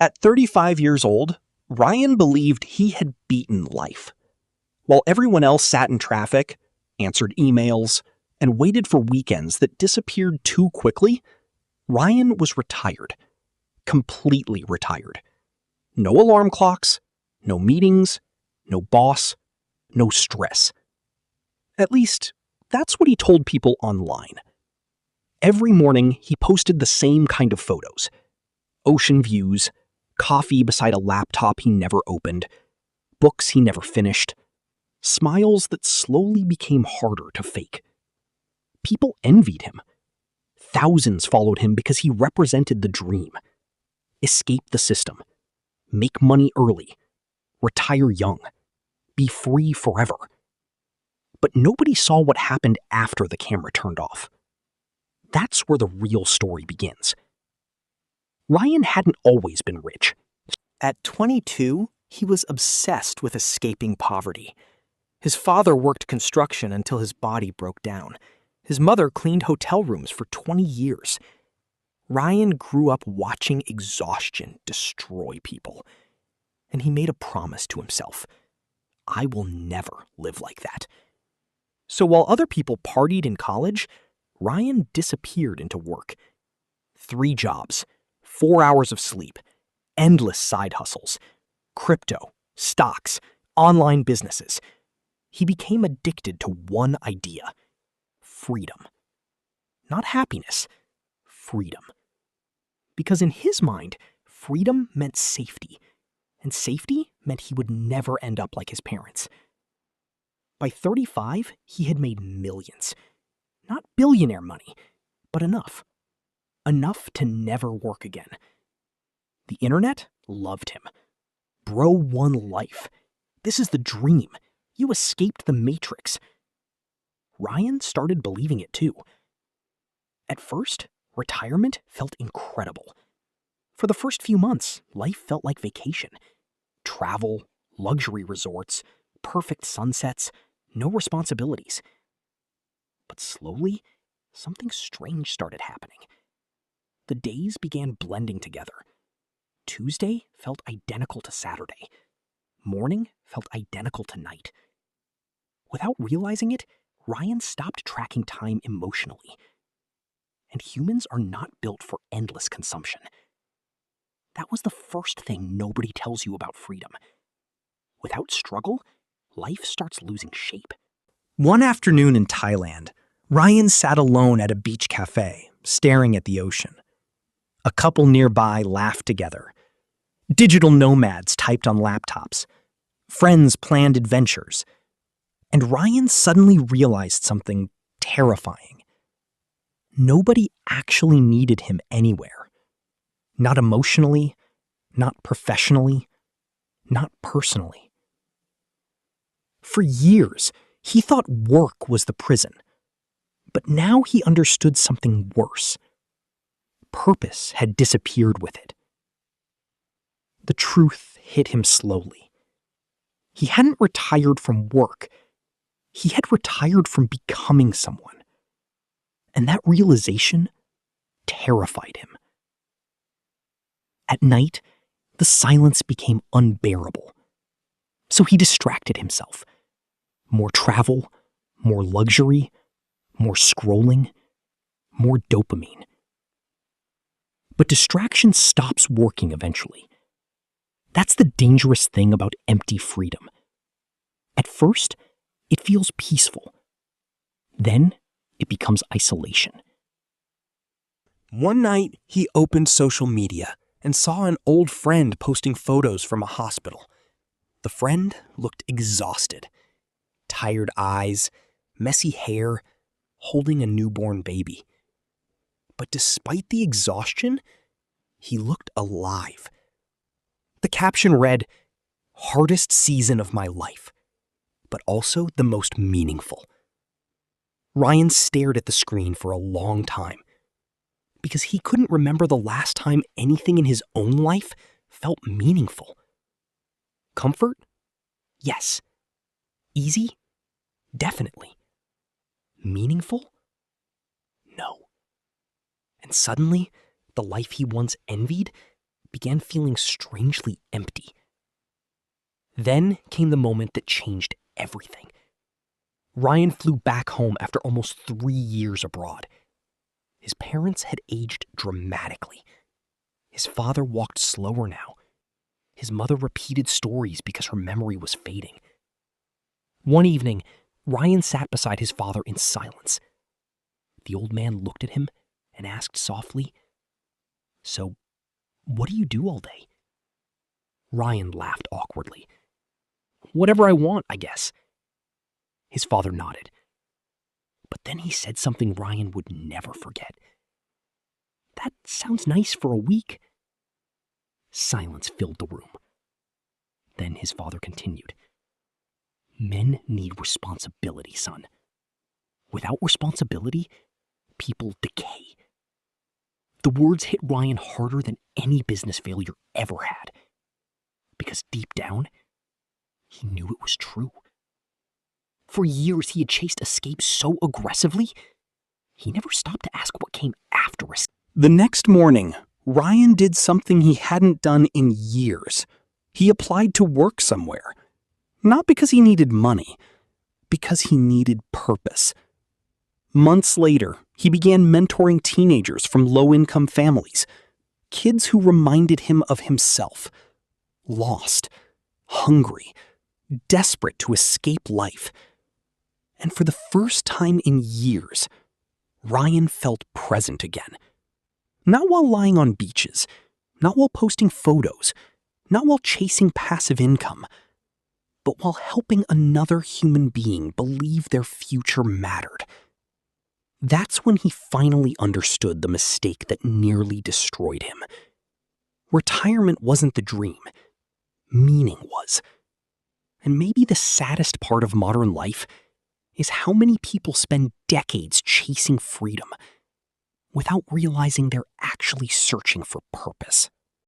At 35 years old, Ryan believed he had beaten life. While everyone else sat in traffic, answered emails, and waited for weekends that disappeared too quickly, Ryan was retired. Completely retired. No alarm clocks, no meetings, no boss, no stress. At least, that's what he told people online. Every morning, he posted the same kind of photos. Ocean views, coffee beside a laptop he never opened, books he never finished, smiles that slowly became harder to fake. People envied him. Thousands followed him because he represented the dream. Escape the system. Make money early. Retire young. Be free forever. But nobody saw what happened after the camera turned off. That's where the real story begins. Ryan hadn't always been rich. At 22, he was obsessed with escaping poverty. His father worked construction until his body broke down. His mother cleaned hotel rooms for 20 years. Ryan grew up watching exhaustion destroy people. And he made a promise to himself. I will never live like that. So while other people partied in college, Ryan disappeared into work. 3 jobs, 4 hours of sleep, endless side hustles, crypto, stocks, online businesses. He became addicted to one idea: freedom. Not happiness, freedom. Because in his mind, freedom meant safety, and safety meant he would never end up like his parents. By 35, he had made millions. Not billionaire money, but enough. Enough to never work again. The internet loved him. Bro won life. This is the dream. You escaped the Matrix. Ryan started believing it too. At first, retirement felt incredible. For the first few months, life felt like vacation. Travel, luxury resorts, perfect sunsets, no responsibilities. But slowly, something strange started happening. The days began blending together. Tuesday felt identical to Saturday. Morning felt identical to night. Without realizing it, Ryan stopped tracking time emotionally. And humans are not built for endless consumption. That was the first thing nobody tells you about freedom. Without struggle, life starts losing shape. One afternoon in Thailand, Ryan sat alone at a beach cafe, staring at the ocean. A couple nearby laughed together. Digital nomads typed on laptops. Friends planned adventures. And Ryan suddenly realized something terrifying. Nobody actually needed him anywhere. Not emotionally, not professionally, not personally. For years, he thought work was the prison. But now he understood something worse. Purpose had disappeared with it. The truth hit him slowly. He hadn't retired from work. He had retired from becoming someone. And that realization terrified him. At night, the silence became unbearable. So he distracted himself. More travel, more luxury, more scrolling, more dopamine. But distraction stops working eventually. That's the dangerous thing about empty freedom. At first, it feels peaceful. Then, it becomes isolation. One night, he opened social media and saw an old friend posting photos from a hospital. The friend looked exhausted. Tired eyes, messy hair, holding a newborn baby. But despite the exhaustion, he looked alive. The caption read, "Hardest season of my life, but also the most meaningful." Ryan stared at the screen for a long time because he couldn't remember the last time anything in his own life felt meaningful. Comfort? Yes. Easy? Definitely. Meaningful? No. And suddenly, the life he once envied began feeling strangely empty. Then came the moment that changed everything. Ryan flew back home after almost 3 years abroad. His parents had aged dramatically. His father walked slower now. His mother repeated stories because her memory was fading. One evening, Ryan sat beside his father in silence. The old man looked at him and asked softly, "So, what do you do all day?" Ryan laughed awkwardly. "Whatever I want, I guess." His father nodded. But then he said something Ryan would never forget. "That sounds nice for a week." Silence filled the room. Then his father continued. "Men need responsibility, son. Without responsibility, people decay." The words hit Ryan harder than any business failure ever had. Because deep down, he knew it was true. For years, he had chased escape so aggressively, he never stopped to ask what came after escape. The next morning, Ryan did something he hadn't done in years. He applied to work somewhere. Not because he needed money, because he needed purpose. Months later, he began mentoring teenagers from low-income families, kids who reminded him of himself, lost, hungry, desperate to escape life. And for the first time in years, Ryan felt present again. Not while lying on beaches, not while posting photos, not while chasing passive income, but while helping another human being believe their future mattered. That's when he finally understood the mistake that nearly destroyed him. Retirement wasn't the dream. Meaning was. And maybe the saddest part of modern life is how many people spend decades chasing freedom without realizing they're actually searching for purpose.